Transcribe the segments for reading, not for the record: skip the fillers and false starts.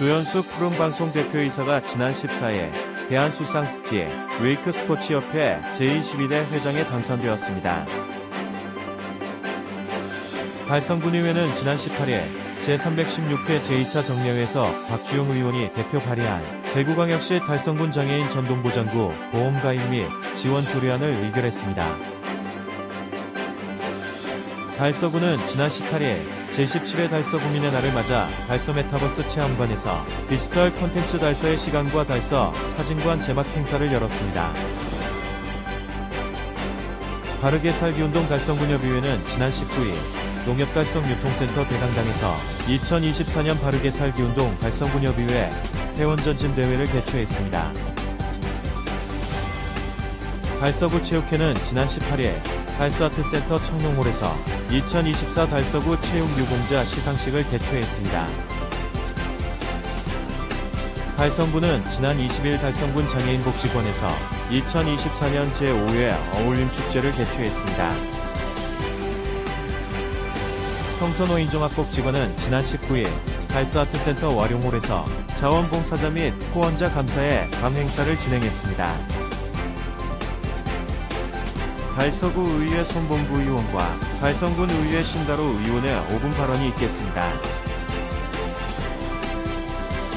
조현수 푸른방송 대표이사가 지난 14일 대한수상스키 웨이크스포츠협회 제22대 회장에 당선되었습니다. 달성군의회는 지난 18일 제316회 제2차 정례회에서 박주용 의원이 대표 발의한 대구광역시 달성군 장애인 전동보장구 보험가입 및 지원 조례안을 의결했습니다. 달서구는 지난 18일 제17회 달서 국민의 날을 맞아 달서 메타버스 체험관에서 디지털 콘텐츠 달서의 시간과 달서 사진관 제막 행사를 열었습니다. 바르게 살기운동 달성군협의회는 지난 19일 농협달성유통센터 대강당에서 2024년 바르게 살기운동 달성군협의회 회원전심 대회를 개최했습니다. 달서구 체육회는 지난 18일 달서아트센터 청룡홀에서 2024 달서구 체육유공자 시상식을 개최했습니다. 달성군은 지난 20일 달성군 장애인복지관에서 2024년 제5회 어울림축제를 개최했습니다. 성선호인종합복지관은 지난 19일 달서아트센터 와룡홀에서 자원봉사자 및 후원자 감사의 밤 행사를 진행했습니다. 달서구 의회 손봉구 의원과 달성군 의회 신다로 의원의 5분 발언이 있겠습니다.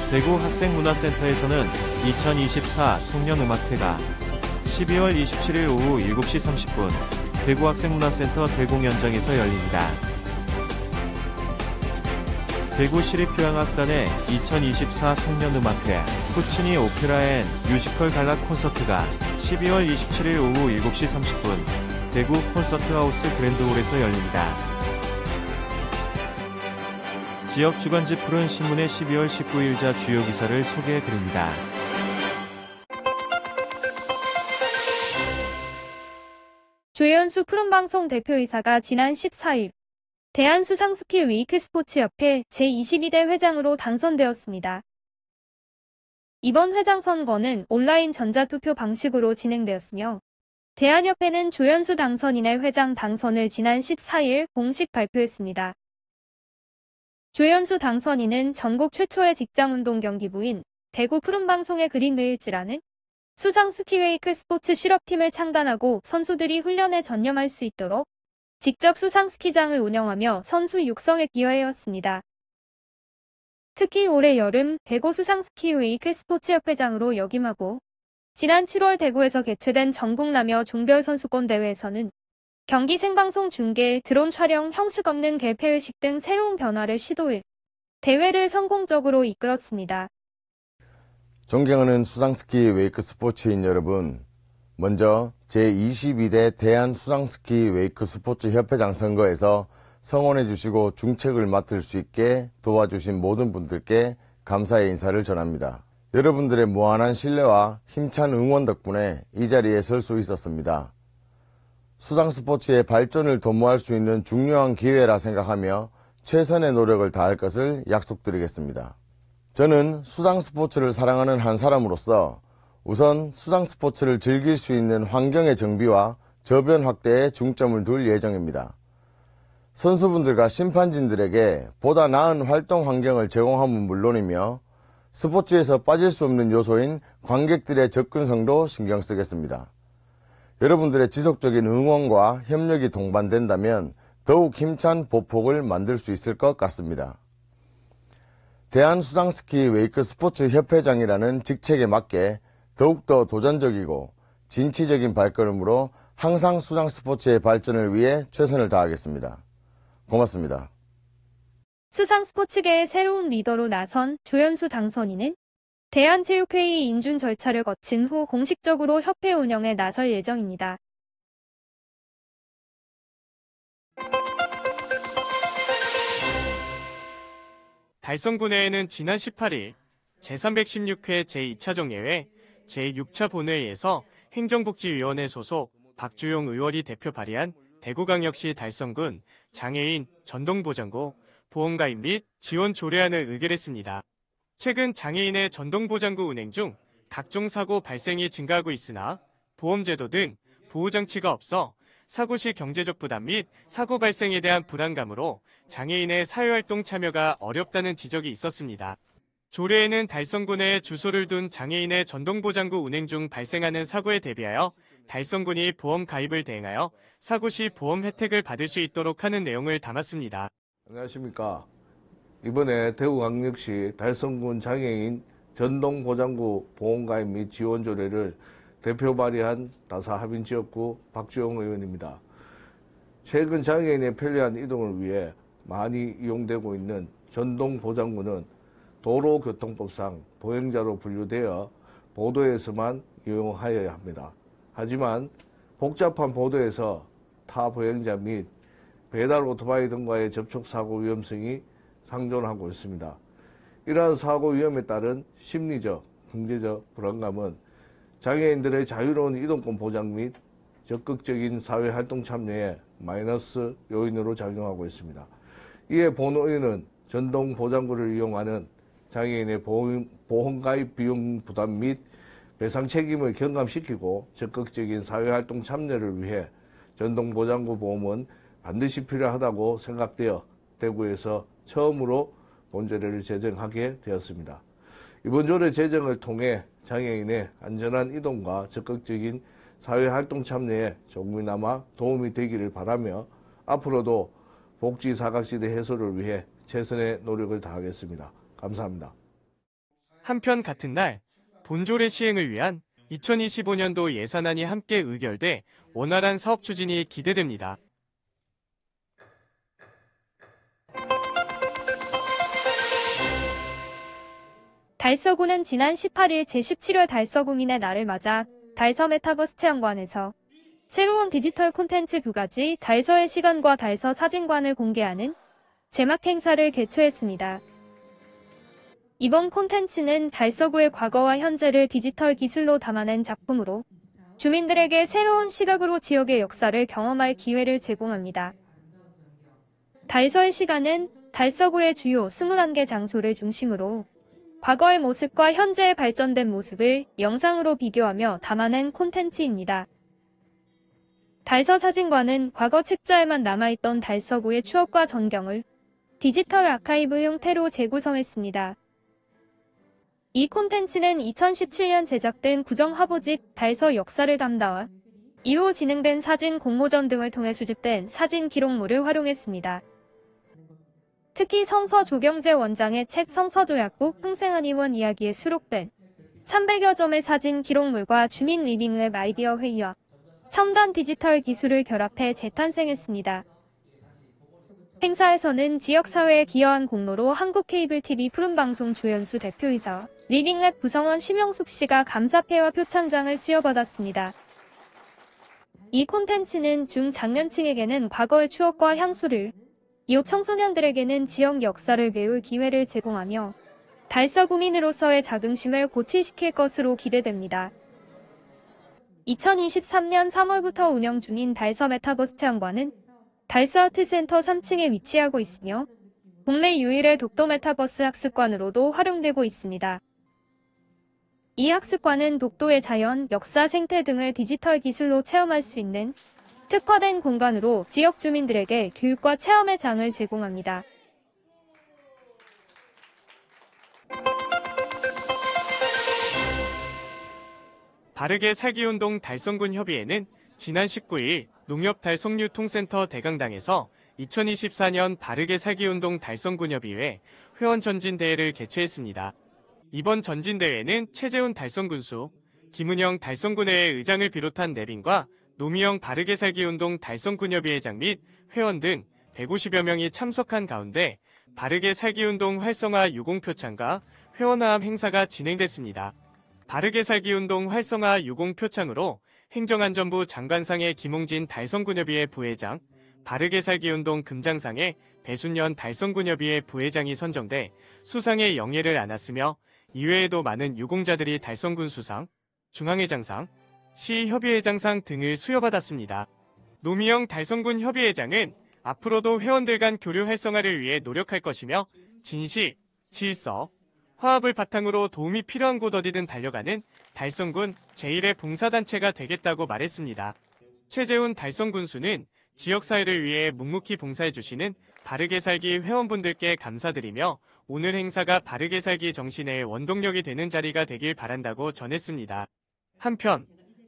대구 학생문화센터에서는 2024 송년음악회가 12월 27일 오후 7시 30분 대구 학생문화센터 대공연장에서 열립니다. 대구시립교향악단의 2024 송년음악회 푸치니 오페라 앤 뮤지컬 갈라 콘서트가 12월 27일 오후 7시 30분 대구 콘서트하우스 그랜드홀에서 열립니다. 지역 주간지 푸른 신문의 12월 19일자 주요 기사를 소개해드립니다. 조현수 푸른방송 대표이사가 지난 14일 대한수상스키 웨이크스포츠협회 제22대 회장으로 당선되었습니다. 이번 회장 선거는 온라인 전자투표 방식으로 진행되었으며 대한협회는 조현수 당선인의 회장 당선을 지난 14일 공식 발표했습니다. 조현수 당선인은 전국 최초의 직장운동 경기부인 대구 푸른방송의 그린웨일즈라는 수상 스키웨이크 스포츠 실업팀을 창단하고 선수들이 훈련에 전념할 수 있도록 직접 수상 스키장을 운영하며 선수 육성에 기여해왔습니다. 특히 올해 여름 대구 수상 스키웨이크 스포츠협회장으로 역임하고 지난 7월 대구에서 개최된 전국남녀 종별선수권 대회에서는 경기 생방송 중계, 드론 촬영, 형식 없는 개폐의식 등 새로운 변화를 시도해 대회를 성공적으로 이끌었습니다. 존경하는 수상스키 웨이크 스포츠인 여러분, 먼저 제22대 대한수상스키 웨이크 스포츠 협회장 선거에서 성원해 주시고 중책을 맡을 수 있게 도와주신 모든 분들께 감사의 인사를 전합니다. 여러분들의 무한한 신뢰와 힘찬 응원 덕분에 이 자리에 설 수 있었습니다. 수상스포츠의 발전을 도모할 수 있는 중요한 기회라 생각하며 최선의 노력을 다할 것을 약속드리겠습니다. 저는 수상스포츠를 사랑하는 한 사람으로서 우선 수상스포츠를 즐길 수 있는 환경의 정비와 저변 확대에 중점을 둘 예정입니다. 선수분들과 심판진들에게 보다 나은 활동 환경을 제공함은 물론이며 스포츠에서 빠질 수 없는 요소인 관객들의 접근성도 신경 쓰겠습니다. 여러분들의 지속적인 응원과 협력이 동반된다면 더욱 힘찬 보폭을 만들 수 있을 것 같습니다. 대한수상스키 웨이크 스포츠 협회장이라는 직책에 맞게 더욱더 도전적이고 진취적인 발걸음으로 항상 수상 스포츠의 발전을 위해 최선을 다하겠습니다. 고맙습니다. 수상 스포츠계의 새로운 리더로 나선 조현수 당선인은 대한체육회의 인준 절차를 거친 후 공식적으로 협회 운영에 나설 예정입니다. 달성군회에는 지난 18일 제316회 제2차 정례회 제6차 본회의에서 행정복지위원회 소속 박주용 의원이 대표 발의한 대구광역시 달성군 장애인 전동보장구 보험가입 및 지원 조례안을 의결했습니다. 최근 장애인의 전동보장구 운행 중 각종 사고 발생이 증가하고 있으나 보험제도 등 보호장치가 없어 사고 시 경제적 부담 및 사고 발생에 대한 불안감으로 장애인의 사회활동 참여가 어렵다는 지적이 있었습니다. 조례에는 달성군에 주소를 둔 장애인의 전동보장구 운행 중 발생하는 사고에 대비하여 달성군이 보험 가입을 대행하여 사고 시 보험 혜택을 받을 수 있도록 하는 내용을 담았습니다. 안녕하십니까. 이번에 대구광역시 달성군 장애인 전동보장구 보험가입 및 지원 조례를 대표 발의한 다사합인지역구 박주영 의원입니다. 최근 장애인의 편리한 이동을 위해 많이 이용되고 있는 전동보장구는 도로교통법상 보행자로 분류되어 보도에서만 이용하여야 합니다. 하지만 복잡한 보도에서 타 보행자 및 배달 오토바이 등과의 접촉 사고 위험성이 상존하고 있습니다. 이러한 사고 위험에 따른 심리적, 경제적 불안감은 장애인들의 자유로운 이동권 보장 및 적극적인 사회활동 참여에 마이너스 요인으로 작용하고 있습니다. 이에 본 의원은 전동보장구를 이용하는 장애인의 보험가입 비용 부담 및 배상 책임을 경감시키고 적극적인 사회활동 참여를 위해 전동보장구 보험은 반드시 필요하다고 생각되어 대구에서 처음으로 본조례를 제정하게 되었습니다. 이번 조례 제정을 통해 장애인의 안전한 이동과 적극적인 사회활동 참여에 조금이나마 도움이 되기를 바라며 앞으로도 복지 사각지대 해소를 위해 최선의 노력을 다하겠습니다. 감사합니다. 한편 같은 날 본조례 시행을 위한 2025년도 예산안이 함께 의결돼 원활한 사업 추진이 기대됩니다. 달서구는 지난 18일 제17회 달서구민의 날을 맞아 달서 메타버스 체험관에서 새로운 디지털 콘텐츠 2가지 달서의 시간과 달서 사진관을 공개하는 제막 행사를 개최했습니다. 이번 콘텐츠는 달서구의 과거와 현재를 디지털 기술로 담아낸 작품으로 주민들에게 새로운 시각으로 지역의 역사를 경험할 기회를 제공합니다. 달서의 시간은 달서구의 주요 21개 장소를 중심으로 과거의 모습과 현재의 발전된 모습을 영상으로 비교하며 담아낸 콘텐츠입니다. 달서 사진관은 과거 책자에만 남아있던 달서구의 추억과 전경을 디지털 아카이브 형태로 재구성했습니다. 이 콘텐츠는 2017년 제작된 구정 화보집 달서 역사를 담다와 이후 진행된 사진 공모전 등을 통해 수집된 사진 기록물을 활용했습니다. 특히 성서 조경재 원장의 책 성서조약국 흥생한 의원 이야기에 수록된 300여 점의 사진 기록물과 주민 리빙랩 아이디어 회의와 첨단 디지털 기술을 결합해 재탄생했습니다. 행사에서는 지역사회에 기여한 공로로 한국케이블TV 푸른방송 조연수 대표이사 리빙랩 구성원 심영숙 씨가 감사패와 표창장을 수여받았습니다. 이 콘텐츠는 중장년층에게는 과거의 추억과 향수를, 이후 청소년들에게는 지역 역사를 배울 기회를 제공하며 달서구민으로서의 자긍심을 고취시킬 것으로 기대됩니다. 2023년 3월부터 운영 중인 달서 메타버스 체험관은 달서 아트센터 3층에 위치하고 있으며 국내 유일의 독도 메타버스 학습관으로도 활용되고 있습니다. 이 학습관은 독도의 자연, 역사, 생태 등을 디지털 기술로 체험할 수 있는 특화된 공간으로 지역 주민들에게 교육과 체험의 장을 제공합니다. 바르게 살기운동 달성군 협의회는 지난 19일 농협달성유통센터 대강당에서 2024년 바르게 살기운동 달성군 협의회 회원 전진대회를 개최했습니다. 이번 전진대회는 최재훈 달성군수, 김은영 달성군회의 의장을 비롯한 내빈과 노미영 바르게 살기운동 달성군협의회장 및 회원 등 150여 명이 참석한 가운데 바르게 살기운동 활성화 유공표창과 회원화함 행사가 진행됐습니다. 바르게 살기운동 활성화 유공표창으로 행정안전부 장관상의 김홍진 달성군협의회 부회장, 바르게 살기운동 금장상의 배순년 달성군협의회 부회장이 선정돼 수상의 영예를 안았으며 이외에도 많은 유공자들이 달성군 수상, 중앙회장상, 시협의회장상 등을 수여받았습니다. 노미영 달성군 협의회장은 앞으로도 회원들 간 교류 활성화를 위해 노력할 것이며 진실, 질서, 화합을 바탕으로 도움이 필요한 곳 어디든 달려가는 달성군 제1의 봉사단체가 되겠다고 말했습니다. 최재훈 달성군수는 지역사회를 위해 묵묵히 봉사해주시는 바르게 살기 회원분들께 감사드리며 오늘 행사가 바르게 살기 정신의 원동력이 되는 자리가 되길 바란다고 전했습니다. 한편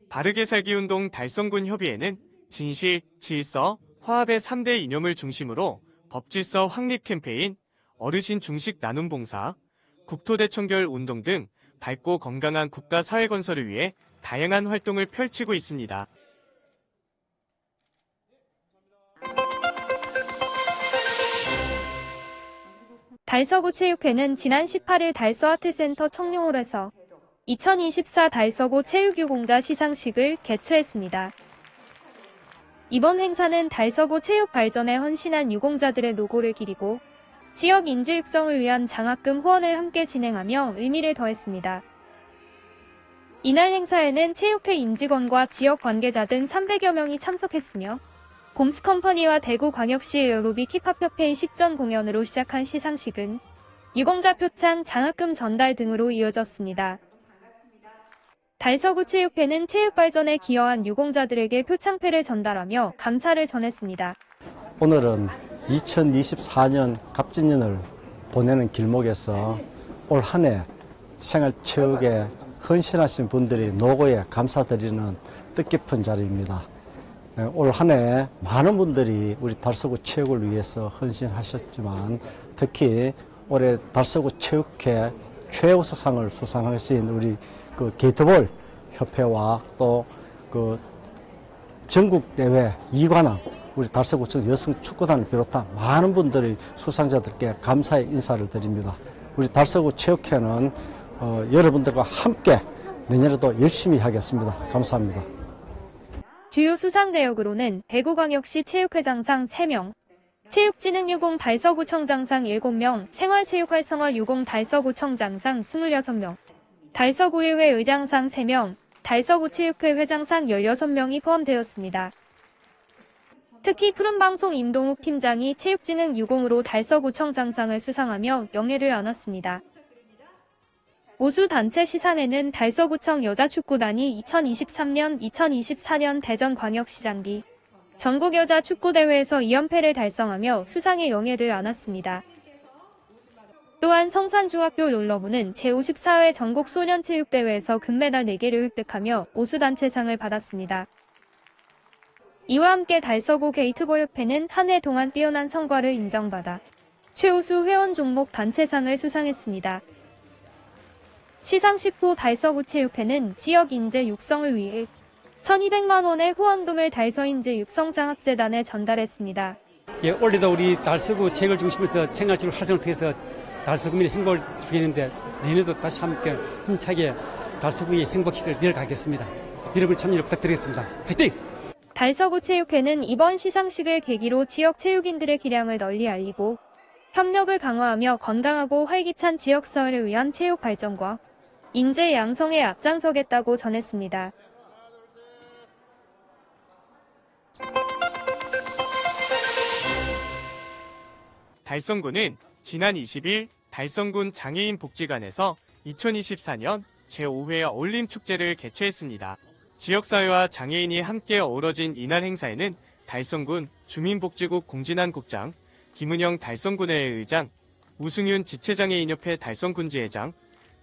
바르게 살기 운동 달성군 협의회는 진실, 질서, 화합의 3대 이념을 중심으로 법질서 확립 캠페인, 어르신 중식 나눔 봉사, 국토대청결 운동 등 밝고 건강한 국가 사회 건설을 위해 다양한 활동을 펼치고 있습니다. 달서구 체육회는 지난 18일 달서아트센터 청룡홀에서 2024 달서구 체육유공자 시상식을 개최했습니다. 이번 행사는 달서구 체육 발전에 헌신한 유공자들의 노고를 기리고 지역 인재 육성을 위한 장학금 후원을 함께 진행하며 의미를 더했습니다. 이날 행사에는 체육회 임직원과 지역 관계자 등 300여 명이 참석했으며 곰스컴퍼니와 대구광역시 에어로빅 힙합협회의 식전 공연으로 시작한 시상식은 유공자 표창, 장학금 전달 등으로 이어졌습니다. 달서구 체육회는 체육 발전에 기여한 유공자들에게 표창패를 전달하며 감사를 전했습니다. 오늘은 2024년 갑진년을 보내는 길목에서 올 한 해 생활체육에 헌신하신 분들이 노고에 감사드리는 뜻깊은 자리입니다. 올 한 해 많은 분들이 우리 달서구 체육을 위해서 헌신하셨지만 특히 올해 달서구 체육회 최우수상을 수상하신 우리 게이트볼 협회와 또 전국 대회 2관왕 우리 달서구청 여성 축구단을 비롯한 많은 분들이 수상자들께 감사의 인사를 드립니다. 우리 달서구 체육회는 여러분들과 함께 내년에도 열심히 하겠습니다. 감사합니다. 주요 수상 대역으로는 대구광역시 체육회장상 3명, 체육진흥유공 달서구청장상 7명, 생활체육활성화 유공 달서구청장상 26명, 달서구의회 의장상 3명, 달서구체육회 회장상 16명이 포함되었습니다. 특히 푸른방송 임동욱 팀장이 체육진흥유공으로 달서구청장상을 수상하며 영예를 안았습니다. 우수 단체 시상에는 달서구청 여자축구단이 2023년, 2024년 대전광역시장기 전국여자축구대회에서 2연패를 달성하며 수상의 영예를 안았습니다. 또한 성산중학교 롤러부는 제54회 전국소년체육대회에서 금메달 4개를 획득하며 우수단체상을 받았습니다. 이와 함께 달서구 게이트볼협회는 한 해 동안 뛰어난 성과를 인정받아 최우수 회원 종목 단체상을 수상했습니다. 시상식 후 달서구 체육회는 지역 인재 육성을 위해 1,200만 원의 후원금을 달서인재 육성장학재단에 전달했습니다. 예, 올해도 우리 달서구 체육을 중심으로 생활체육을 활성화를 통해서 달서구민의 행복을 주겠는데 내년에도 다시 함께 힘차게 달서구의 행복시대를 이어가겠습니다. 여러분 참여 부탁드리겠습니다. 화이팅! 달서구 체육회는 이번 시상식을 계기로 지역 체육인들의 기량을 널리 알리고 협력을 강화하며 건강하고 활기찬 지역사회를 위한 체육 발전과 인재 양성에 앞장서겠다고 전했습니다. 달성군은 지난 20일 달성군 장애인 복지관에서 2024년 제5회 어울림축제를 개최했습니다. 지역사회와 장애인이 함께 어우러진 이날 행사에는 달성군 주민복지국 공진환 국장, 김은영 달성군의 의장, 우승윤 지체장애인협회 달성군지회장,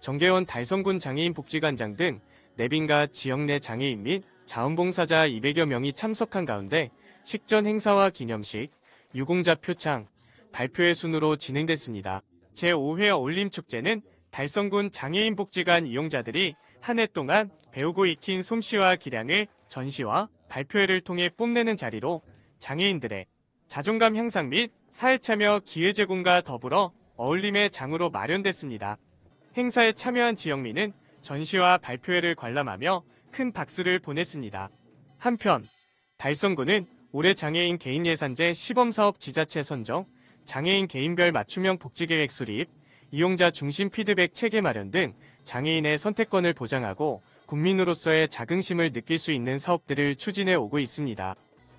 정계원 달성군 장애인복지관장 등 내빈과 지역 내 장애인 및 자원봉사자 200여 명이 참석한 가운데 식전 행사와 기념식, 유공자 표창, 발표회 순으로 진행됐습니다. 제5회 어울림축제는 달성군 장애인복지관 이용자들이 한 해 동안 배우고 익힌 솜씨와 기량을 전시와 발표회를 통해 뽐내는 자리로 장애인들의 자존감 향상 및 사회참여 기회 제공과 더불어 어울림의 장으로 마련됐습니다. 행사에 참여한 지역민은 전시와 발표회를 관람하며 큰 박수를 보냈습니다. 한편 달성군은 올해 장애인 개인 예산제 시범사업 지자체 선정, 장애인 개인별 맞춤형 복지계획 수립, 이용자 중심 피드백 체계 마련 등 장애인의 선택권을 보장하고 국민으로서의 자긍심을 느낄 수 있는 사업들을 추진해 오고 있습니다.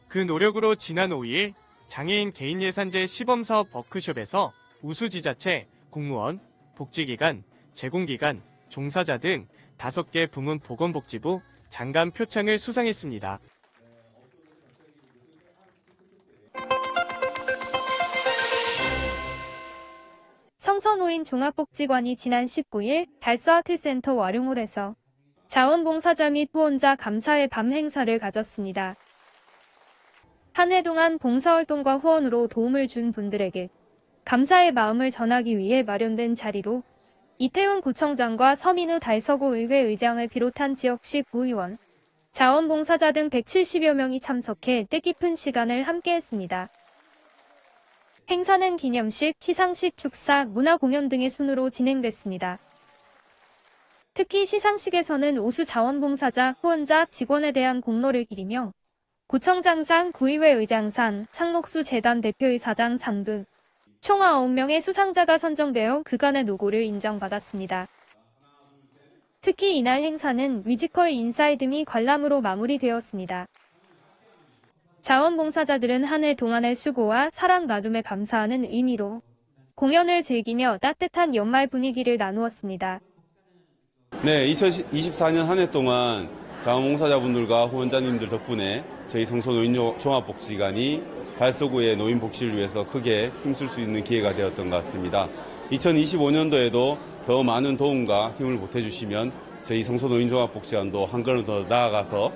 그 노력으로 지난 5일 장애인 개인 예산제 시범사업 워크숍에서 우수지자체, 공무원, 복지기관, 제공기관, 종사자 등 5개 부문 보건복지부 장관 표창을 수상했습니다. 청소노인 종합복지관이 지난 19일 달서아트센터 와룡홀에서 자원봉사자 및 후원자 감사의 밤 행사를 가졌습니다. 한 해 동안 봉사활동과 후원으로 도움을 준 분들에게 감사의 마음을 전하기 위해 마련된 자리로 이태훈 구청장과 서민우 달서구 의회 의장을 비롯한 지역시 구의원, 자원봉사자 등 170여 명이 참석해 뜻깊은 시간을 함께했습니다. 행사는 기념식, 시상식, 축사, 문화공연 등의 순으로 진행됐습니다. 특히 시상식에서는 우수 자원봉사자, 후원자, 직원에 대한 공로를 기리며 구청장상, 구의회 의장상, 상록수 재단 대표이사장 상 등 총 9명의 수상자가 선정되어 그간의 노고를 인정받았습니다. 특히 이날 행사는 뮤지컬 인사이드미 관람으로 마무리되었습니다. 자원봉사자들은 한 해 동안의 수고와 사랑 나눔에 감사하는 의미로 공연을 즐기며 따뜻한 연말 분위기를 나누었습니다. 네, 2024년 한 해 동안 자원봉사자분들과 후원자님들 덕분에 저희 성소노인종합복지관이 달서구의 노인 복지를 위해서 크게 힘쓸 수 있는 기회가 되었던 것 같습니다. 2025년도에도 더 많은 도움과 힘을 보태주시면 저희 성소노인종합복지관도 한 걸음 더 나아가서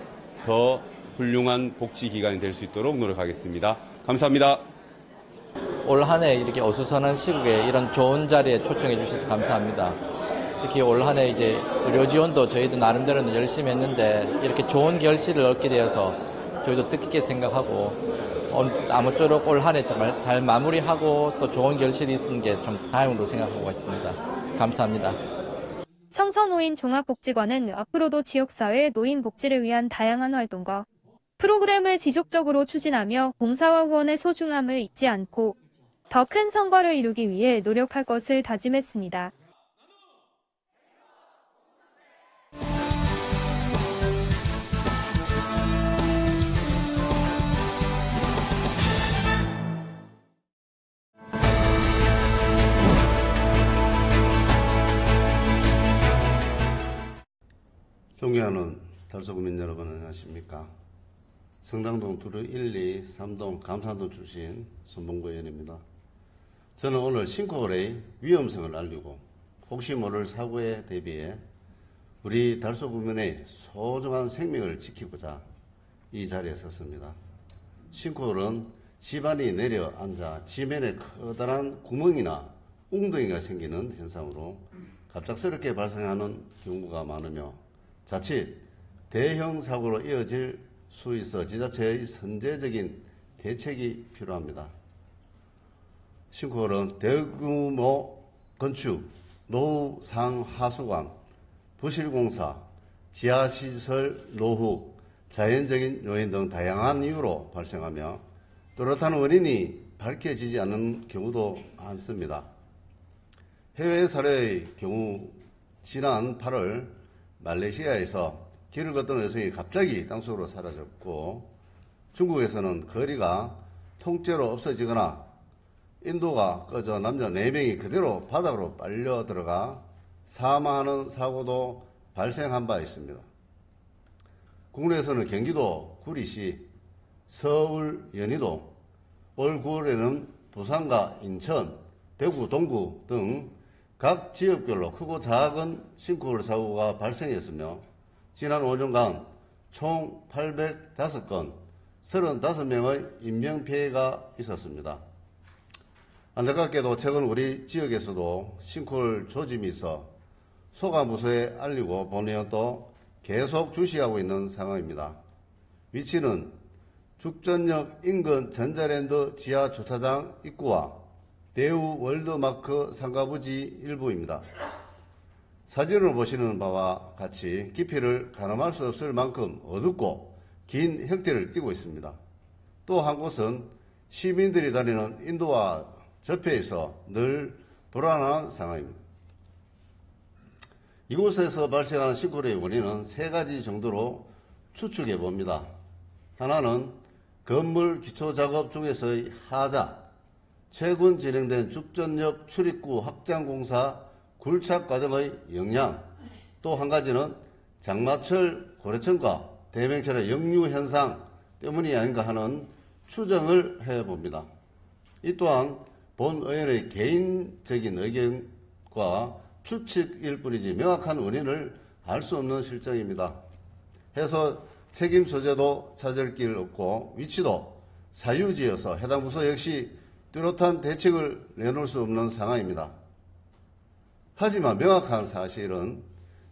더 훌륭한 복지기관이 될 수 있도록 노력하겠습니다. 감사합니다. 올 한 해 이렇게 어수선한 시국에 이런 좋은 자리에 초청해 주셔서 감사합니다. 특히 올 한 해 이제 의료 지원도 저희도 나름대로는 열심히 했는데 이렇게 좋은 결실을 얻게 되어서 저희도 뜻깊게 생각하고 아무쪼록 올 한 해 정말 잘 마무리하고 또 좋은 결실이 있는 게 좀 다행으로 생각하고 있습니다. 감사합니다. 성서노인 종합복지관은 앞으로도 지역사회 노인 복지를 위한 다양한 활동과 프로그램을 지속적으로 추진하며 봉사와 후원의 소중함을 잊지 않고 더 큰 성과를 이루기 위해 노력할 것을 다짐했습니다. 존경하는 달서구민 여러분 안녕하십니까. 성당동 두루 1, 2, 3동 감산동 출신 손봉구 의원입니다. 저는 오늘 싱크홀의 위험성을 알리고 혹시 모를 사고에 대비해 우리 달서구민의 소중한 생명을 지키고자 이 자리에 섰습니다. 싱크홀은 집안이 내려앉아 지면에 커다란 구멍이나 웅덩이가 생기는 현상으로 갑작스럽게 발생하는 경우가 많으며 자칫 대형 사고로 이어질 수 있어 지자체의 선제적인 대책이 필요합니다. 싱크홀은 대규모 건축, 노후 상하수관, 부실공사, 지하시설 노후, 자연적인 요인 등 다양한 이유로 발생하며 뚜렷한 원인이 밝혀지지 않는 경우도 많습니다. 해외 사례의 경우 지난 8월 말레이시아에서 길을 걷던 여성이 갑자기 땅속으로 사라졌고 중국에서는 거리가 통째로 없어지거나 인도가 꺼져 남자 4명이 그대로 바닥으로 빨려 들어가 사망하는 사고도 발생한 바 있습니다. 국내에서는 경기도 구리시, 서울 연희동, 올 9월에는 부산과 인천, 대구, 동구 등 각 지역별로 크고 작은 싱크홀 사고가 발생했으며 지난 5년간 총 805건, 35명의 인명피해가 있었습니다. 안타깝게도 최근 우리 지역에서도 싱크홀 조짐이 있어 소가무소에 알리고 본의원 또 계속 주시하고 있는 상황입니다. 위치는 죽전역 인근 전자랜드 지하 주차장 입구와 대우 월드마크 상가부지 일부입니다. 사진을 보시는 바와 같이 깊이를 가늠할 수 없을 만큼 어둡고 긴 혁대를 띠고 있습니다. 또 한 곳은 시민들이 다니는 인도와 접해 있어 늘 불안한 상황입니다. 이곳에서 발생하는 싱크홀의 원인은 3가지 정도로 추측해 봅니다. 하나는 건물 기초작업 중에서의 하자, 최근 진행된 죽전역 출입구 확장공사 굴착 과정의 영향, 또 한 가지는 장마철 고래천과 대명철의 역류 현상 때문이 아닌가 하는 추정을 해봅니다. 이 또한 본 의원의 개인적인 의견과 추측일 뿐이지 명확한 원인을 알 수 없는 실정입니다. 해서 책임 소재도 찾을 길 없고 위치도 사유지여서 해당 부서 역시 뚜렷한 대책을 내놓을 수 없는 상황입니다. 하지만 명확한 사실은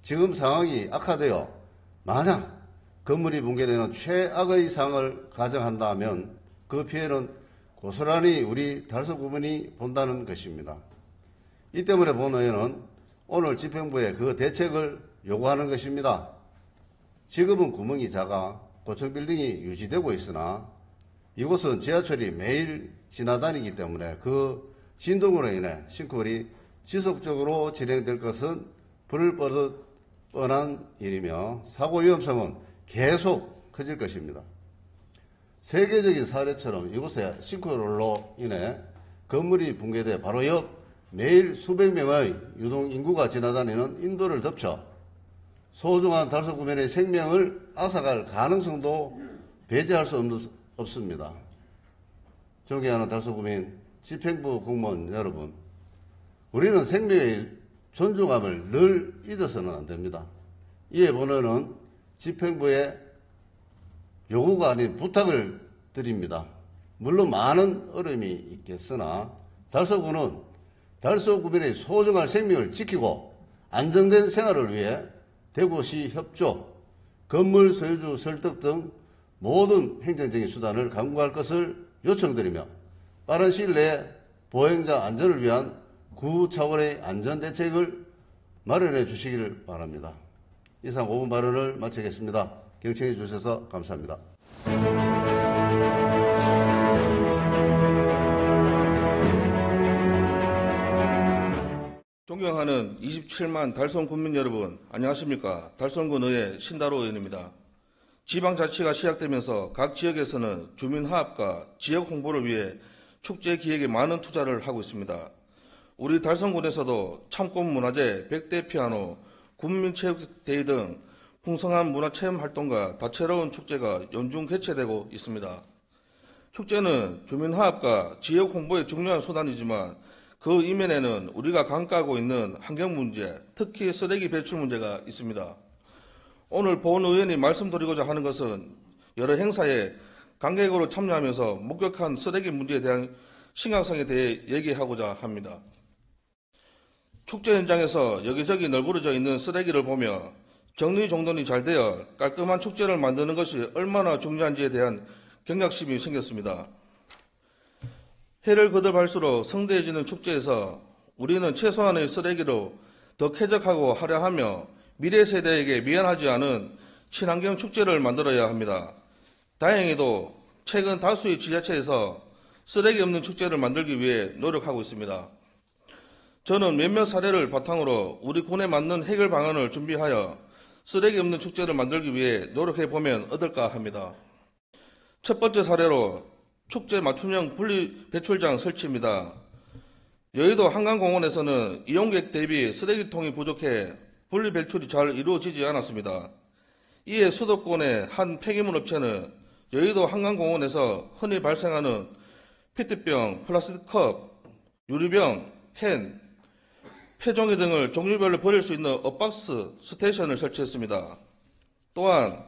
지금 상황이 악화되어 만약 건물이 붕괴되는 최악의 상황을 가정한다면 그 피해는 고스란히 우리 달서구민이 본다는 것입니다. 이 때문에 본 의원은 오늘 집행부에 그 대책을 요구하는 것입니다. 지금은 구멍이 작아 고층 빌딩이 유지되고 있으나 이곳은 지하철이 매일 지나다니기 때문에 그 진동으로 인해 싱크홀이 지속적으로 진행될 것은 불을 뻗을 뻔한 일이며 사고 위험성은 계속 커질 것입니다. 세계적인 사례처럼 이곳에 싱크홀로 인해 건물이 붕괴돼 바로 옆 매일 수백 명의 유동 인구가 지나다니는 인도를 덮쳐 소중한 달서구민의 생명을 앗아갈 가능성도 배제할 수 없습니다. 존경하는 달서구민 집행부 공무원 여러분, 우리는 생명의 존중함을 늘 잊어서는 안 됩니다. 이에 본원은 집행부에 요구가 아닌 부탁을 드립니다. 물론 많은 어려움이 있겠으나 달서구는 달서구민의 소중한 생명을 지키고 안정된 생활을 위해 대구시 협조, 건물 소유주 설득 등 모든 행정적인 수단을 강구할 것을 요청드리며 빠른 시일 내에 보행자 안전을 위한 구차원의 안전대책을 마련해 주시기를 바랍니다. 이상 5분 발언을 마치겠습니다. 경청해 주셔서 감사합니다. 존경하는 27만 달성 군민 여러분, 안녕하십니까? 달성군 의회 신다로 의원입니다. 지방자치가 시작되면서 각 지역에서는 주민화합과 지역 홍보를 위해 축제 기획에 많은 투자를 하고 있습니다. 우리 달성군에서도 참꽃문화제, 백대 피아노, 군민체육대회 등 풍성한 문화체험 활동과 다채로운 축제가 연중 개최되고 있습니다. 축제는 주민화합과 지역 홍보의 중요한 수단이지만 그 이면에는 우리가 강가하고 있는 환경 문제, 특히 쓰레기 배출 문제가 있습니다. 오늘 본 의원이 말씀드리고자 하는 것은 여러 행사에 관객으로 참여하면서 목격한 쓰레기 문제에 대한 심각성에 대해 얘기하고자 합니다. 축제 현장에서 여기저기 널브러져 있는 쓰레기를 보며 정리정돈이 잘 되어 깔끔한 축제를 만드는 것이 얼마나 중요한지에 대한 경각심이 생겼습니다. 해를 거듭할수록 성대해지는 축제에서 우리는 최소한의 쓰레기로 더 쾌적하고 화려하며 미래 세대에게 미안하지 않은 친환경 축제를 만들어야 합니다. 다행히도 최근 다수의 지자체에서 쓰레기 없는 축제를 만들기 위해 노력하고 있습니다. 저는 몇몇 사례를 바탕으로 우리 군에 맞는 해결 방안을 준비하여 쓰레기 없는 축제를 만들기 위해 노력해보면 어떨까 합니다. 첫 번째 사례로 축제 맞춤형 분리 배출장 설치입니다. 여의도 한강공원에서는 이용객 대비 쓰레기통이 부족해 분리 배출이 잘 이루어지지 않았습니다. 이에 수도권의 한 폐기물 업체는 여의도 한강공원에서 흔히 발생하는 페트병, 플라스틱 컵, 유리병, 캔, 폐종이 등을 종류별로 버릴 수 있는 엇박스 스테이션을 설치했습니다. 또한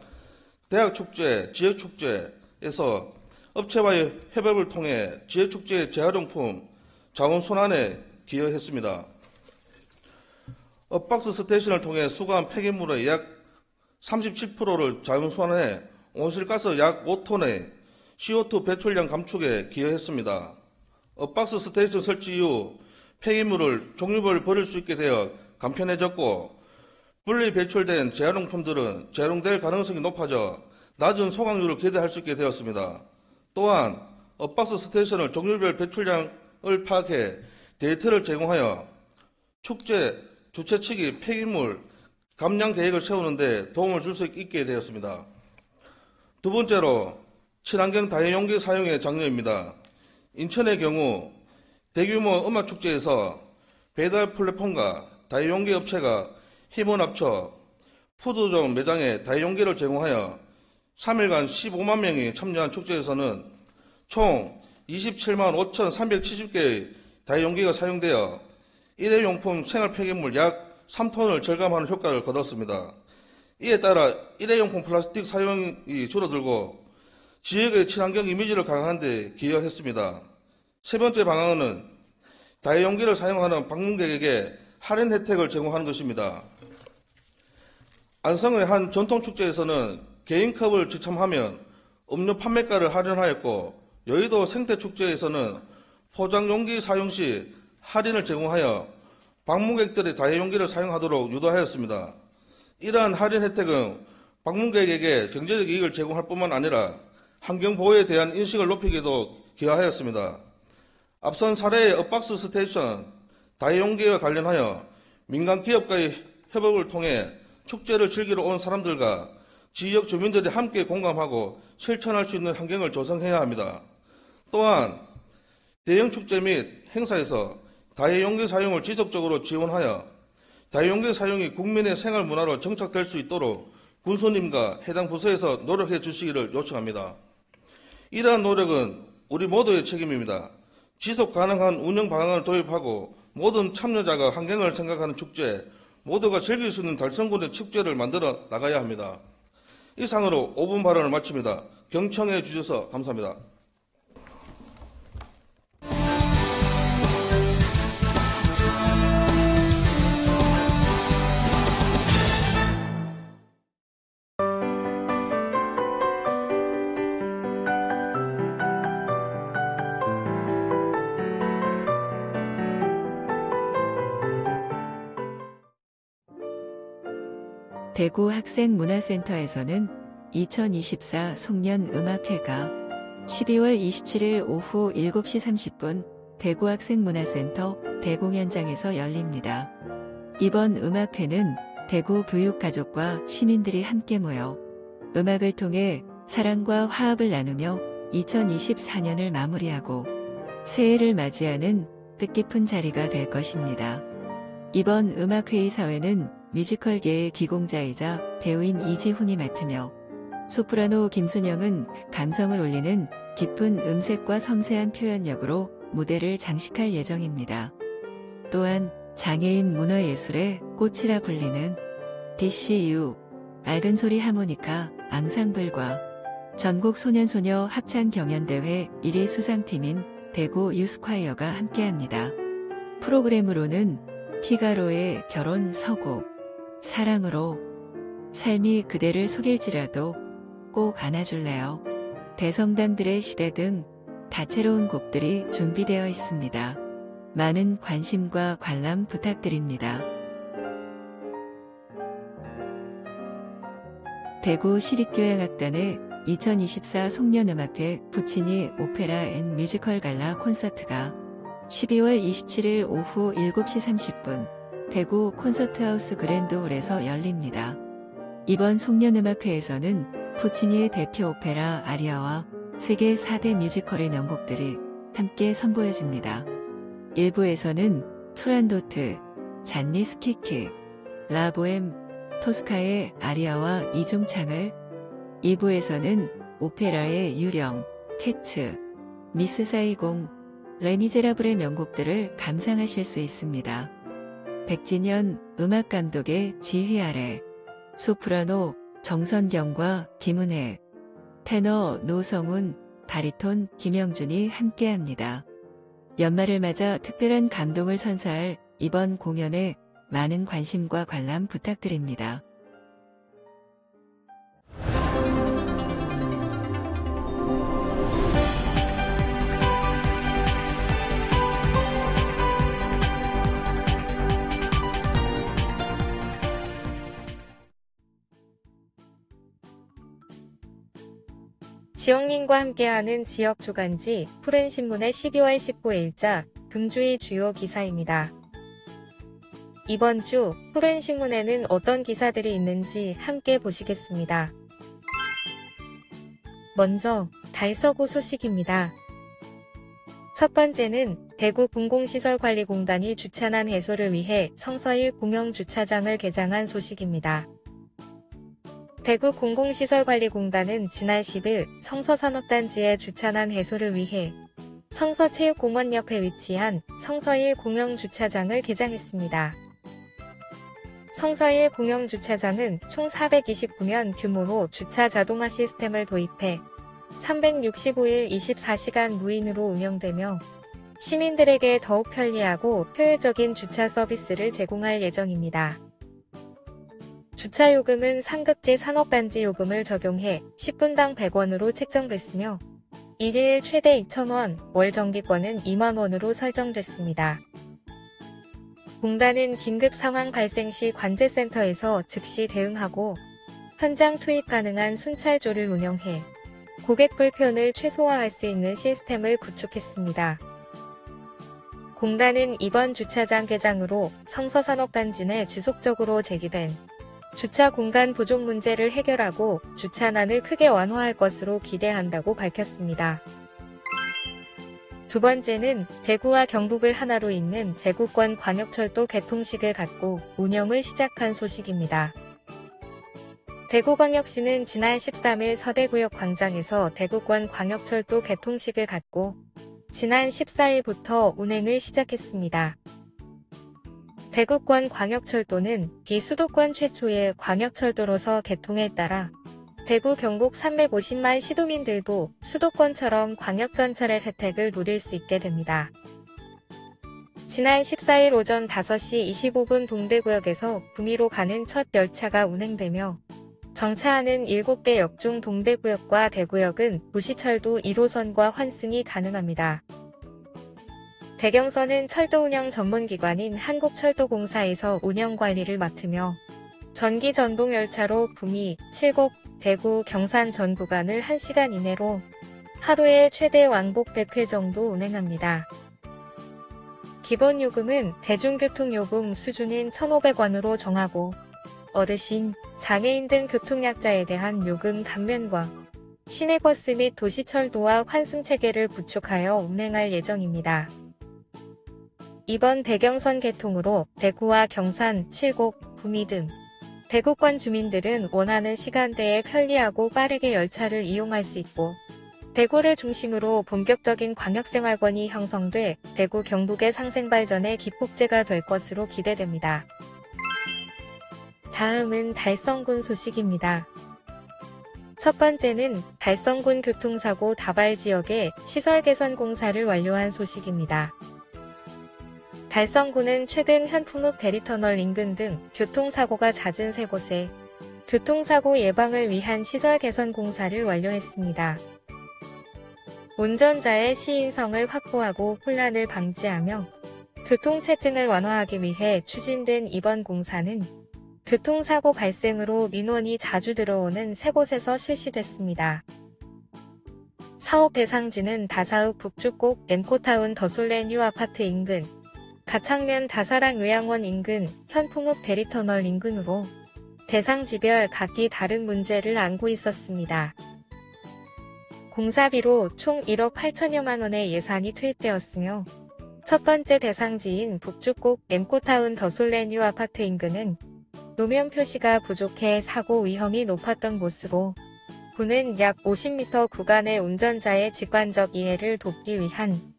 대학축제, 지역축제에서 업체와의 협업을 통해 지역축제 재활용품 자원순환에 기여했습니다. 엇박스 스테이션을 통해 수거한 폐기물의 약 37%를 자원순환해 온실가스 약 5톤의 CO2 배출량 감축에 기여했습니다. 엇박스 스테이션 설치 이후 폐기물을 종류별로 버릴 수 있게 되어 간편해졌고 분리 배출된 재활용품들은 재활용될 가능성이 높아져 낮은 소각률을 기대할 수 있게 되었습니다. 또한 엇박스 스테이션을 종류별 배출량을 파악해 데이터를 제공하여 축제 주최 측이 폐기물 감량 계획을 세우는 데 도움을 줄 수 있게 되었습니다. 두 번째로 친환경 다회용기 사용의 장려입니다. 인천의 경우 대규모 음악축제에서 배달 플랫폼과 다회용기 업체가 힘을 합쳐 푸드존 매장에 다회용기를 제공하여 3일간 15만 명이 참여한 축제에서는 총 27만 5,370개의 다이용기가 사용되어 일회용품 생활 폐기물 약 3톤을 절감하는 효과를 거뒀습니다. 이에 따라 일회용품 플라스틱 사용이 줄어들고 지역의 친환경 이미지를 강화하는 데 기여했습니다. 세 번째 방안은 다이용기를 사용하는 방문객에게 할인 혜택을 제공하는 것입니다. 안성의 한 전통축제에서는 개인컵을 지참하면 음료 판매가를 할인하였고, 여의도 생태축제에서는 포장용기 사용 시 할인을 제공하여 방문객들이 다이용기를 사용하도록 유도하였습니다. 이러한 할인 혜택은 방문객에게 경제적 이익을 제공할 뿐만 아니라 환경보호에 대한 인식을 높이기도 기여하였습니다. 앞선 사례의 엇박스 스테이션, 다이용기와 관련하여 민간 기업과의 협업을 통해 축제를 즐기러 온 사람들과 지역 주민들이 함께 공감하고 실천할 수 있는 환경을 조성해야 합니다. 또한 대형 축제 및 행사에서 다이용기 사용을 지속적으로 지원하여 다이용기 사용이 국민의 생활 문화로 정착될 수 있도록 군수님과 해당 부서에서 노력해 주시기를 요청합니다. 이러한 노력은 우리 모두의 책임입니다. 지속 가능한 운영 방안을 도입하고 모든 참여자가 환경을 생각하는 축제, 모두가 즐길 수 있는 달성군의 축제를 만들어 나가야 합니다. 이상으로 5분 발언을 마칩니다. 경청해 주셔서 감사합니다. 대구 학생문화센터에서는 2024 송년음악회가 12월 27일 오후 7시 30분 대구학생문화센터 대공연장에서 열립니다. 이번 음악회는 대구 교육가족과 시민들이 함께 모여 음악을 통해 사랑과 화합을 나누며 2024년을 마무리하고 새해를 맞이하는 뜻깊은 자리가 될 것입니다. 이번 음악회의 사회는 뮤지컬계의 기공자이자 배우인 이지훈이 맡으며 소프라노 김순영은 감성을 올리는 깊은 음색과 섬세한 표현력으로 무대를 장식할 예정입니다. 또한 장애인 문화예술의 꽃이라 불리는 DCU, 알근소리 하모니카, 앙상블과 전국 소년소녀 합창 경연대회 1위 수상팀인 대구 유스콰이어가 함께합니다. 프로그램으로는 피가로의 결혼 서곡, 사랑으로, 삶이 그대를 속일지라도 꼭 안아줄래요, 대성당들의 시대 등 다채로운 곡들이 준비되어 있습니다. 많은 관심과 관람 부탁드립니다. 대구 시립교향악단의 2024 송년음악회 푸치니 오페라 앤 뮤지컬 갈라 콘서트가 12월 27일 오후 7시 30분 대구 콘서트하우스 그랜드홀에서 열립니다. 이번 송년음악회에서는 푸치니의 대표 오페라 아리아와 세계 4대 뮤지컬의 명곡들이 함께 선보여집니다. 1부에서는 투란도트, 잔니 스키키, 라보엠, 토스카의 아리아와 이중창을, 2부에서는 오페라의 유령, 캐츠, 미스 사이공, 레미제라블의 명곡들을 감상하실 수 있습니다. 백진현 음악감독의 지휘 아래 소프라노 정선경과 김은혜, 테너 노성훈, 바리톤 김영준이 함께합니다. 연말을 맞아 특별한 감동을 선사할 이번 공연에 많은 관심과 관람 부탁드립니다. 지역민과 함께하는 지역 주간지 푸른신문의 12월 19일자 금주의 주요 기사입니다. 이번 주 푸른신문에는 어떤 기사들이 있는지 함께 보시겠습니다. 먼저 달서구 소식입니다. 첫 번째는 대구 공공시설관리공단이 주차난 해소를 위해 성서일 공영주차장을 개장한 소식입니다. 대구 공공시설관리공단은 지난 10일 성서산업단지의 주차난 해소를 위해 성서체육공원 옆에 위치한 성서1 공영주차장을 개장했습니다. 성서1 공영주차장은 총 429면 규모로 주차 자동화 시스템을 도입해 365일 24시간 무인으로 운영되며 시민들에게 더욱 편리하고 효율적인 주차 서비스를 제공할 예정입니다. 주차요금은 상급지 산업단지 요금을 적용해 10분당 100원으로 책정됐으며 일일 최대 2,000원, 월 정기권은 2만원으로 설정됐습니다. 공단은 긴급 상황 발생 시 관제센터에서 즉시 대응하고 현장 투입 가능한 순찰조를 운영해 고객 불편을 최소화할 수 있는 시스템을 구축했습니다. 공단은 이번 주차장 개장으로 성서산업단지 내 지속적으로 제기된 주차 공간 부족 문제를 해결하고 주차난을 크게 완화할 것으로 기대한다고 밝혔습니다. 두 번째는 대구와 경북을 하나로 잇는 대구권 광역철도 개통식을 갖고 운영을 시작한 소식입니다. 대구광역시는 지난 13일 서대구역 광장에서 대구권 광역철도 개통식을 갖고 지난 14일부터 운행을 시작했습니다. 대구권 광역철도는 비수도권 최초의 광역철도로서 개통에 따라 대구 경북 350만 시도민들도 수도권처럼 광역전철의 혜택을 누릴 수 있게 됩니다. 지난 14일 오전 5시 25분 동대구역에서 구미로 가는 첫 열차가 운행되며 정차하는 7대 역 중 동대구역과 대구역은 도시철도 1호선과 환승이 가능합니다. 대경선은 철도 운영 전문기관인 한국철도공사에서 운영관리를 맡으며 전기 전동 열차로 구미, 칠곡, 대구, 경산 전 구간을 1시간 이내로 하루에 최대 왕복 100회 정도 운행합니다. 기본 요금은 대중교통요금 수준인 1,500원으로 정하고 어르신, 장애인 등 교통약자에 대한 요금 감면과 시내버스 및 도시철도와 환승체계를 구축하여 운행할 예정입니다. 이번 대경선 개통으로 대구와 경산, 칠곡, 구미 등 대구권 주민들은 원하는 시간대에 편리하고 빠르게 열차를 이용할 수 있고 대구를 중심으로 본격적인 광역생활권이 형성돼 대구 경북의 상생발전의 기폭제가 될 것으로 기대됩니다. 다음은 달성군 소식입니다. 첫 번째는 달성군 교통사고 다발 지역의 시설 개선 공사를 완료한 소식입니다. 달성군은 최근 현풍읍 대리터널 인근 등 교통사고가 잦은 세 곳에 교통사고 예방을 위한 시설 개선 공사를 완료했습니다. 운전자의 시인성을 확보하고 혼란을 방지하며 교통체증을 완화하기 위해 추진된 이번 공사는 교통사고 발생으로 민원이 자주 들어오는 세 곳에서 실시됐습니다. 사업 대상지는 다사읍 북주곡 엠코타운 더솔레 뉴 아파트 인근, 가창면 다사랑 요양원 인근, 현풍읍 대리터널 인근으로 대상지별 각기 다른 문제를 안고 있었습니다. 공사비로 총 1억 8천여만 원의 예산이 투입되었으며 첫 번째 대상지인 북주곡 엠코타운 더솔레 뉴 아파트 인근은 노면 표시가 부족해 사고 위험이 높았던 곳으로 군은 약 50m 구간의 운전자의 직관적 이해를 돕기 위한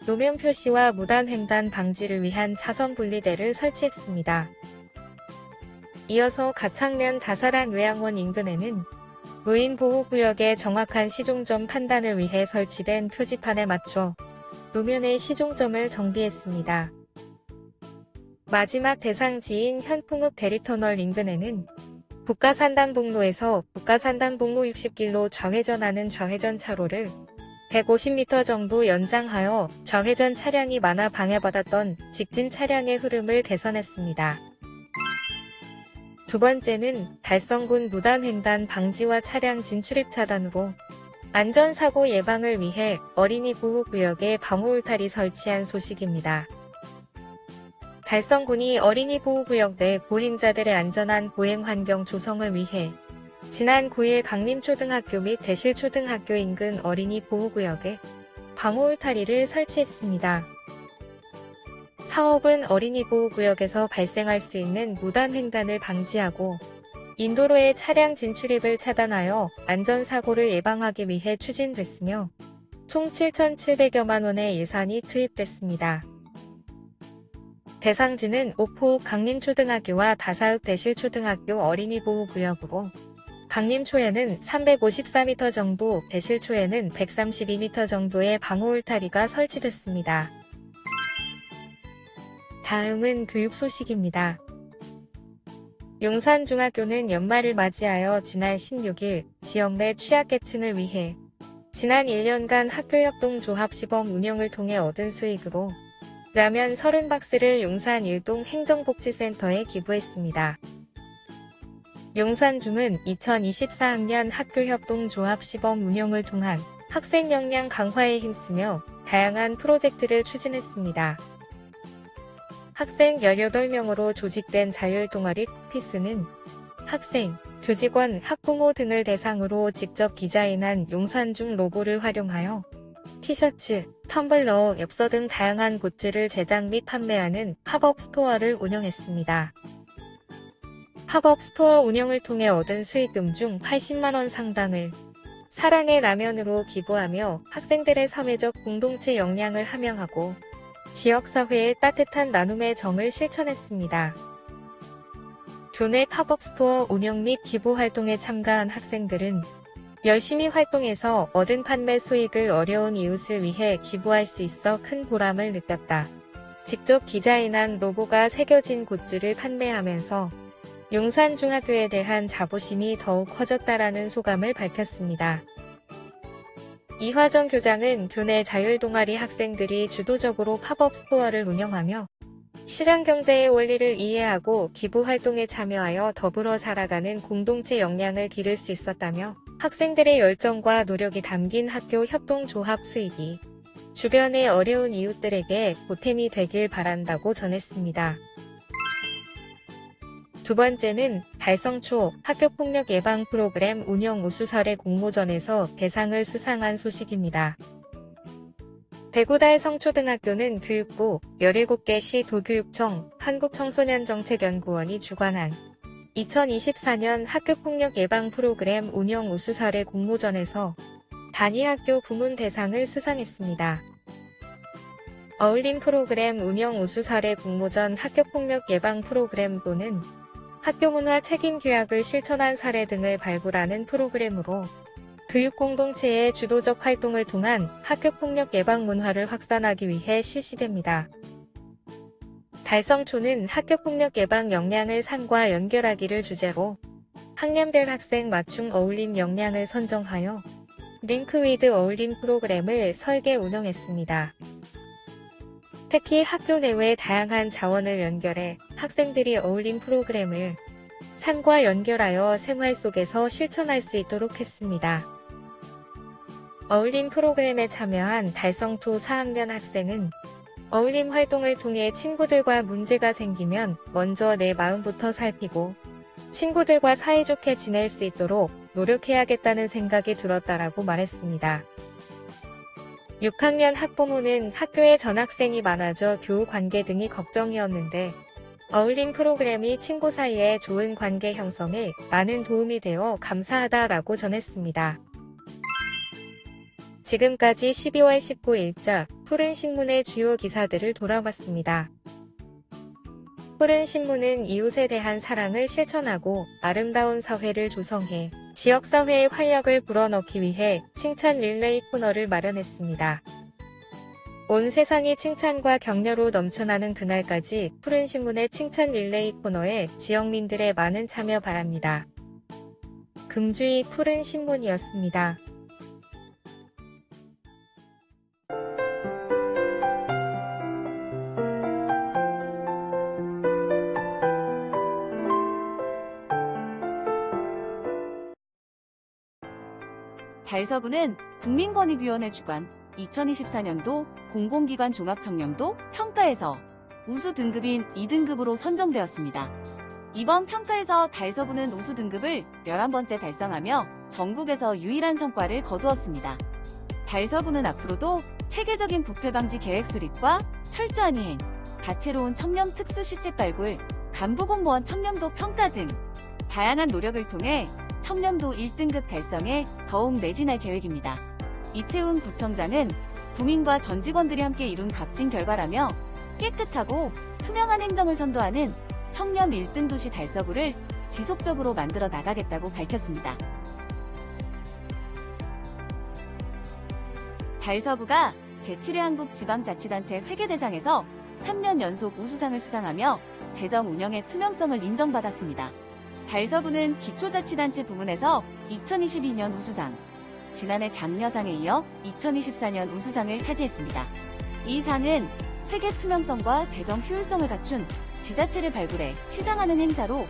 노면 표시와 무단 횡단 방지를 위한 차선 분리대를 설치했습니다. 이어서 가창면 다사랑 요양원 인근에는 무인보호구역의 정확한 시종점 판단을 위해 설치된 표지판에 맞춰 노면의 시종점을 정비했습니다. 마지막 대상지인 현풍읍 대리터널 인근에는 북가산단북로에서 북가산단북로 60길로 좌회전하는 좌회전 차로를 150m 정도 연장하여 좌회전 차량이 많아 방해받았던 직진 차량의 흐름을 개선했습니다. 두 번째는 달성군 무단횡단 방지와 차량 진출입 차단으로 안전사고 예방을 위해 어린이 보호구역에 방호울타리 설치한 소식입니다. 달성군이 어린이 보호구역 내 보행자들의 안전한 보행 환경 조성을 위해 지난 9일 강림초등학교 및 대실초등학교 인근 어린이 보호구역에 방호울타리를 설치했습니다. 사업은 어린이 보호구역에서 발생할 수 있는 무단횡단을 방지하고 인도로의 차량 진출입을 차단하여 안전사고를 예방하기 위해 추진됐으며 총 7,700여만 원의 예산이 투입됐습니다. 대상지는 오포 강림초등학교와 다사읍 대실초등학교 어린이보호구역으로 강림초에는 354m 정도, 대실초에는 132m 정도의 방호 울타리가 설치됐습니다. 다음은 교육 소식입니다. 용산중학교는 연말을 맞이하여 지난 16일 지역 내 취약계층을 위해 지난 1년간 학교협동 조합시범 운영을 통해 얻은 수익으로 라면 30박스를 용산 일동 행정복지센터에 기부했습니다. 용산중은 2024학년 학교협동 조합시범 운영을 통한 학생 역량 강화에 힘쓰며 다양한 프로젝트를 추진했습니다. 학생 18명으로 조직된 자율동아리 쿠피스는 학생, 교직원, 학부모 등을 대상으로 직접 디자인한 용산중 로고를 활용하여 티셔츠, 텀블러, 엽서 등 다양한 굿즈를 제작 및 판매하는 팝업 스토어를 운영했습니다. 팝업 스토어 운영을 통해 얻은 수익금 중 80만 원 상당을 사랑의 라면으로 기부하며 학생들의 사회적 공동체 역량을 함양하고 지역사회의 따뜻한 나눔의 정을 실천했습니다. 교내 팝업 스토어 운영 및 기부 활동에 참가한 학생들은 열심히 활동해서 얻은 판매 수익을 어려운 이웃을 위해 기부할 수 있어 큰 보람을 느꼈다. 직접 디자인한 로고가 새겨진 굿즈를 판매하면서 용산중학교에 대한 자부심이 더욱 커졌다라는 소감을 밝혔습니다. 이화정 교장은 교내 자율동아리 학생들이 주도적으로 팝업 스토어를 운영하며 시장경제의 원리를 이해하고 기부활동에 참여하여 더불어 살아가는 공동체 역량을 기를 수 있었다며 학생들의 열정과 노력이 담긴 학교 협동조합 수익이 주변의 어려운 이웃들에게 보탬이 되길 바란다고 전했습니다. 두 번째는 달성초 학교폭력 예방 프로그램 운영 우수 사례 공모전에서 대상을 수상한 소식입니다. 대구 달성초등학교는 교육부, 17개 시 도교육청, 한국청소년정책연구원이 주관한 2024년 학교폭력 예방 프로그램 운영 우수 사례 공모전에서 단위학교 부문 대상을 수상했습니다. 어울림 프로그램 운영 우수 사례 공모전 학교폭력 예방 프로그램도는 학교문화 책임 교약을 실천한 사례 등을 발굴하는 프로그램으로 교육 공동체의 주도적 활동을 통한 학교폭력 예방 문화를 확산하기 위해 실시됩니다. 달성초는 학교폭력 예방 역량을 삶과 연결하기를 주제로 학년별 학생 맞춤 어울림 역량을 선정하여 링크 위드 어울림 프로그램을 설계 운영했습니다. 특히 학교 내외 다양한 자원을 연결해 학생들이 어울림 프로그램을 삶과 연결하여 생활 속에서 실천할 수 있도록 했습니다. 어울림 프로그램에 참여한 달성초 4학년 학생은 어울림 활동을 통해 친구들과 문제가 생기면 먼저 내 마음부터 살피고 친구들과 사이좋게 지낼 수 있도록 노력해야겠다는 생각이 들었다라고 말했습니다. 6학년 학부모는 학교에 전학생이 많아져 교우 관계 등이 걱정이었는데 어울림 프로그램이 친구 사이에 좋은 관계 형성에 많은 도움이 되어 감사하다라고 전했습니다. 지금까지 12월 19일자 푸른신문의 주요 기사들을 돌아봤습니다. 푸른신문은 이웃에 대한 사랑을 실천하고 아름다운 사회를 조성해 지역사회의 활력을 불어넣기 위해 칭찬 릴레이 코너를 마련했습니다. 온 세상이 칭찬과 격려로 넘쳐나는 그날까지 푸른신문의 칭찬 릴레이 코너에 지역민들의 많은 참여 바랍니다. 금주의 푸른신문이었습니다. 달서구는 국민권익위원회 주관 2024년도 공공기관 종합청렴도 평가에서 우수 등급인 2등급으로 선정되었습니다. 이번 평가에서 달서구는 우수 등급을 11번째 달성하며 전국에서 유일한 성과를 거두었습니다. 달서구는 앞으로도 체계적인 부패 방지 계획 수립과 철저한 이행, 다채로운 청렴 특수 시책 발굴, 간부 공무원 청렴도 평가 등 다양한 노력을 통해 청렴도 1등급 달성에 더욱 매진할 계획입니다. 이태훈 구청장은 구민과 전 직원들이 함께 이룬 값진 결과라며 깨끗하고 투명한 행정을 선도하는 청렴 1등 도시 달서구를 지속적으로 만들어 나가겠다고 밝혔습니다. 달서구가 제7회 한국지방자치단체 회계대상에서 3년 연속 우수상을 수상하며 재정 운영의 투명성을 인정받았습니다. 달서구는 기초자치단체 부문에서 2022년 우수상, 지난해 장려상에 이어 2024년 우수상을 차지했습니다. 이 상은 회계 투명성과 재정 효율성을 갖춘 지자체를 발굴해 시상하는 행사로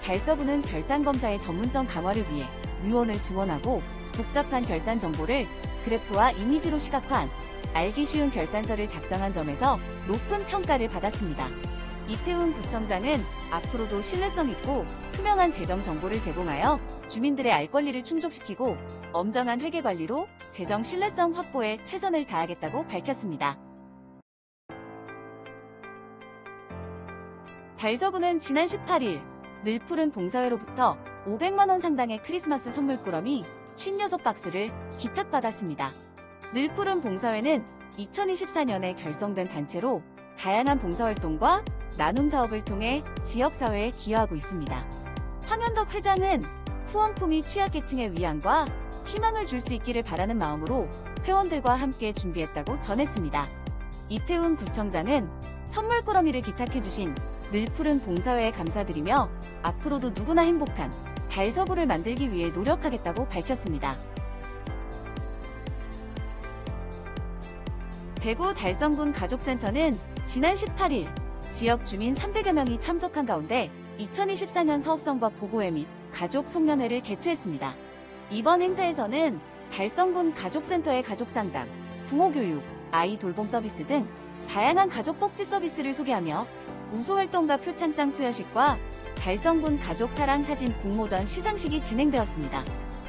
달서구는 결산검사의 전문성 강화를 위해 위원을 증원하고 복잡한 결산 정보를 그래프와 이미지로 시각화한 알기 쉬운 결산서를 작성한 점에서 높은 평가를 받았습니다. 이태훈 구청장은 앞으로도 신뢰성 있고 투명한 재정 정보를 제공하여 주민들의 알 권리를 충족시키고 엄정한 회계 관리로 재정 신뢰성 확보에 최선을 다하겠다고 밝혔습니다. 달서구는 지난 18일 늘푸른 봉사회로부터 500만 원 상당의 크리스마스 선물 꾸러미 56박스를 기탁받았습니다. 늘푸른 봉사회는 2024년에 결성된 단체로 다양한 봉사활동과 나눔 사업을 통해 지역사회에 기여하고 있습니다. 황현덕 회장은 후원품이 취약계층의 위안과 희망을 줄 수 있기를 바라는 마음으로 회원들과 함께 준비했다고 전했습니다. 이태훈 구청장은 선물 꾸러미를 기탁해주신 늘푸른 봉사회에 감사드리며 앞으로도 누구나 행복한 달서구를 만들기 위해 노력하겠다고 밝혔습니다. 대구 달성군 가족센터는 지난 18일 지역 주민 300여 명이 참석한 가운데 2024년 사업성과 보고회 및 가족 송년회를 개최했습니다. 이번 행사에서는 달성군 가족센터의 가족상담, 부모교육, 아이 돌봄 서비스 등 다양한 가족복지 서비스를 소개하며 우수활동가 표창장 수여식과 달성군 가족사랑 사진 공모전 시상식이 진행되었습니다.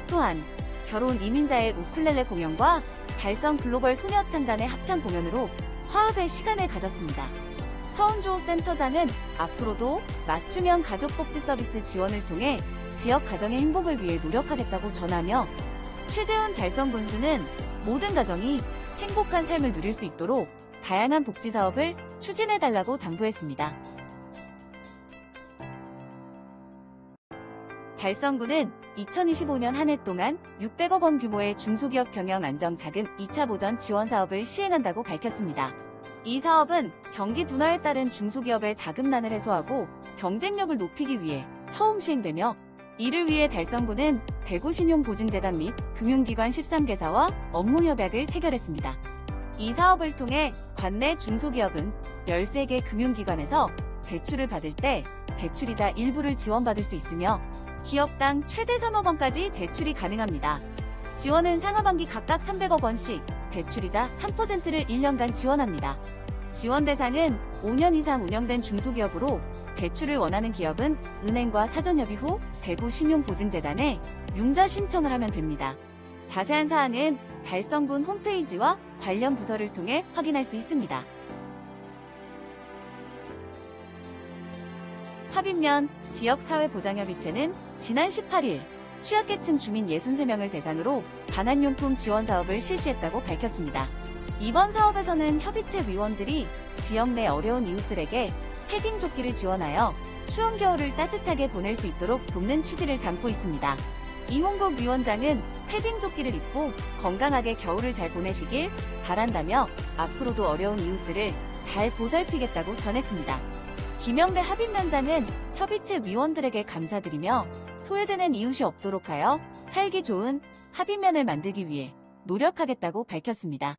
또한 결혼 이민자의 우쿨렐레 공연과 달성 글로벌 소녀합창단의 합창 공연으로 화합의 시간을 가졌습니다. 서은주 센터장은 앞으로도 맞춤형 가족복지 서비스 지원을 통해 지역 가정의 행복을 위해 노력하겠다고 전하며 최재훈 달성 군수는 모든 가정이 행복한 삶을 누릴 수 있도록 다양한 복지 사업을 추진해달라고 당부했습니다. 달성구는 2025년 한 해 동안 600억 원 규모의 중소기업 경영 안정 자금 2차 보전 지원 사업을 시행한다고 밝혔습니다. 이 사업은 경기 둔화에 따른 중소기업의 자금난을 해소하고 경쟁력을 높이기 위해 처음 시행되며 이를 위해 달성구는 대구신용보증재단 및 금융기관 13개사와 업무협약을 체결했습니다. 이 사업을 통해 관내 중소기업은 13개 금융기관에서 대출을 받을 때 대출이자 일부를 지원받을 수 있으며 기업당 최대 3억 원까지 대출이 가능합니다. 지원은 상하반기 각각 300억 원씩 대출이자 3%를 1년간 지원합니다. 지원 대상은 5년 이상 운영된 중소기업으로 대출을 원하는 기업은 은행과 사전협의 후 대구신용보증재단에 융자 신청을 하면 됩니다. 자세한 사항은 달성군 홈페이지와 관련 부서를 통해 확인할 수 있습니다. 합인면 지역사회보장협의체는 지난 18일 취약계층 주민 63명을 대상으로 방한용품 지원 사업을 실시했다고 밝혔습니다. 이번 사업에서는 협의체 위원들이 지역 내 어려운 이웃들에게 패딩 조끼를 지원하여 추운 겨울을 따뜻하게 보낼 수 있도록 돕는 취지를 담고 있습니다. 이홍국 위원장은 패딩 조끼를 입고 건강하게 겨울을 잘 보내시길 바란다며 앞으로도 어려운 이웃들을 잘 보살피겠다고 전했습니다. 김영배 합인면장은 협의체 위원들에게 감사드리며 소외되는 이웃이 없도록 하여 살기 좋은 합인면을 만들기 위해 노력하겠다고 밝혔습니다.